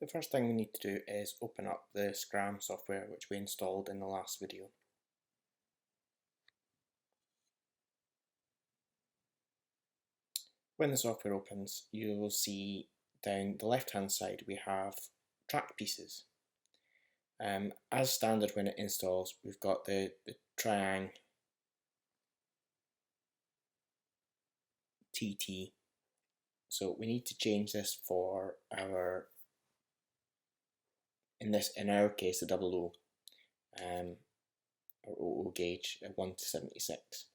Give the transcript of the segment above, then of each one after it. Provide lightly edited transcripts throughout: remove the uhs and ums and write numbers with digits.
The first thing we need to do is open up the SCARM software which we installed in the last video. When the software opens, you will see down the left hand side we have track pieces. As standard when it installs, we've got the triang TT, so we need to change this for our, in our case, the double O, or OO gauge at 1 to 76,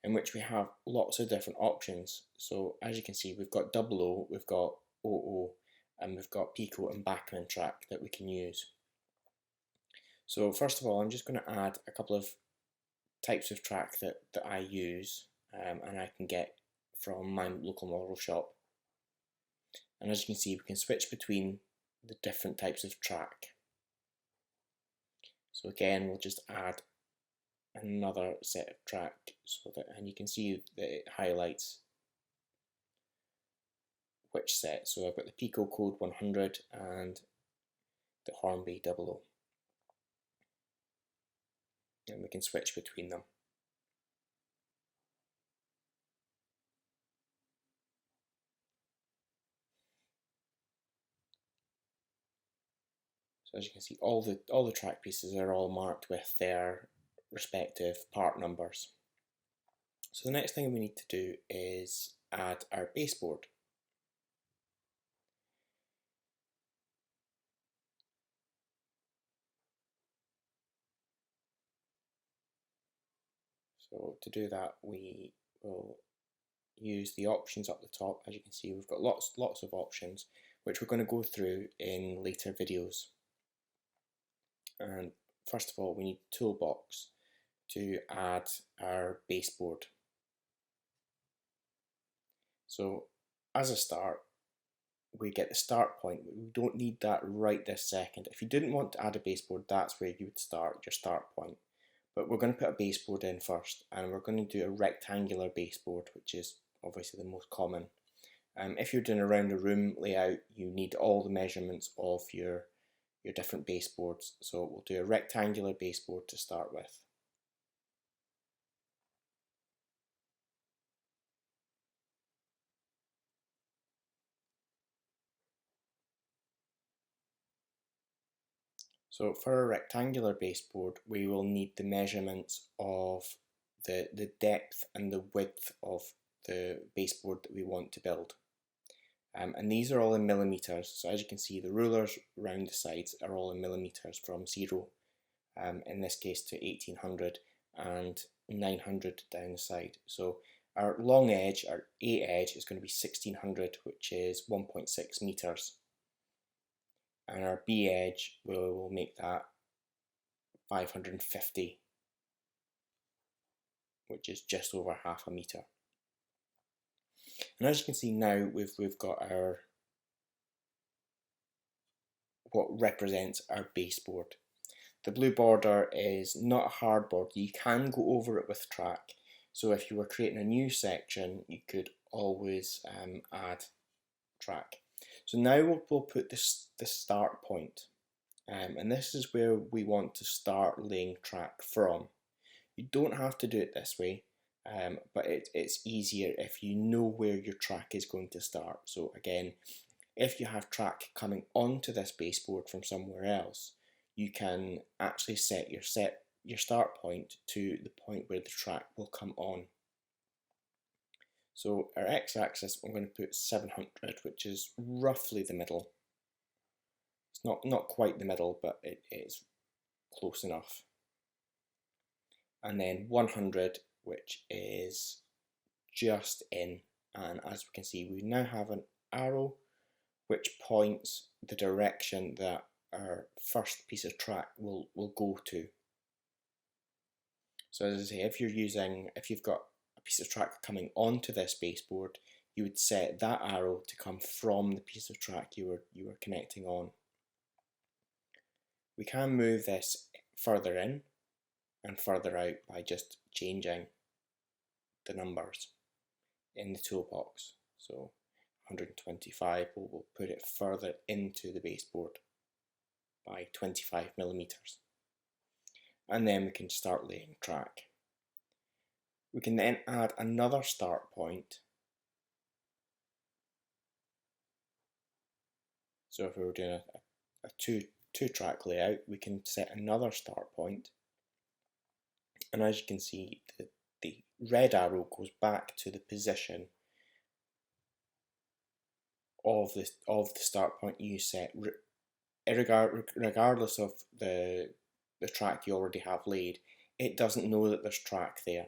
in which we have lots of different options. So as you can see, we've got double O, we've got OO, and we've got Pico and Bachmann track that we can use. So first of all, I'm just going to add a couple of types of track that I use and I can get from my local model shop. And as you can see, we can switch between the different types of track. So again, we'll just add another set of track, so that, and you can see that it highlights which set. So I've got the Pico code 100 and the Hornby 00, and we can switch between them. So as you can see, all the track pieces are all marked with their respective part numbers. So the next thing we need to do is add our baseboard. So to do that, we will use the options up the top. As you can see, we've got lots of options, which we're going to go through in later videos. And first of all, we need the toolbox to add our baseboard. So as a start, we get the start point. We don't need that right this second. If you didn't want to add a baseboard, that's where you would start your start point. But we're going to put a baseboard in first, and we're going to do a rectangular baseboard, which is obviously the most common. If you're doing a round the room layout, you need all the measurements of your different baseboards. So we'll do a rectangular baseboard to start with. So for a rectangular baseboard, we will need the measurements of the depth and the width of the baseboard that we want to build. And these are all in millimeters. So as you can see, the rulers around the sides are all in millimeters, from 0, in this case, to 1800, and 900 down the side. So our long edge, our A edge, is going to be 1600, which is 1.6 meters. And our B edge, will make that 550, which is just over half a meter. And as you can see now, we've got our, what represents our baseboard. The blue border is not a hard border. You can go over it with track. So if you were creating a new section, you could always add track. So now we'll put the start point, and this is where we want to start laying track from. You don't have to do it this way, but it's easier if you know where your track is going to start. So again, if you have track coming onto this baseboard from somewhere else, you can actually set your start point to the point where the track will come on. So our x-axis, I'm going to put 700, which is roughly the middle. It's not quite the middle, but it is close enough. And then 100, which is just in. And as we can see, we now have an arrow which points the direction that our first piece of track will go to. So as I say, if you've got a piece of track coming onto this baseboard, you would set that arrow to come from the piece of track you were connecting on. We can move this further in and further out by just changing the numbers in the toolbox. So 125, we'll put it further into the baseboard by 25 millimeters. And then we can start laying track. We can then add another start point. So if we were doing a two track layout, we can set another start point. And as you can see, the red arrow goes back to the position of the start point you set, regardless of the track you already have laid. It doesn't know that there's track there.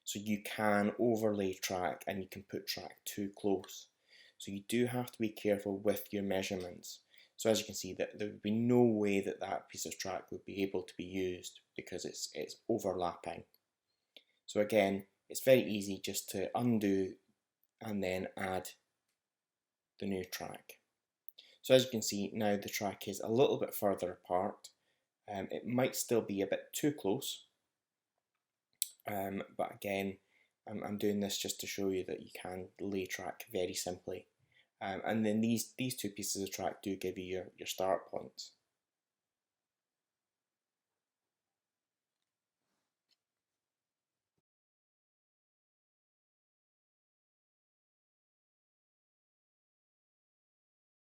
So you can overlay track and you can put track too close. So you do have to be careful with your measurements. So as you can see, that there would be no way that that piece of track would be able to be used because it's overlapping. So again, it's very easy just to undo and then add the new track. So as you can see, now the track is a little bit further apart. It might still be a bit too close, but again, I'm doing this just to show you that you can lay track very simply. And then these two pieces of track do give you your start points.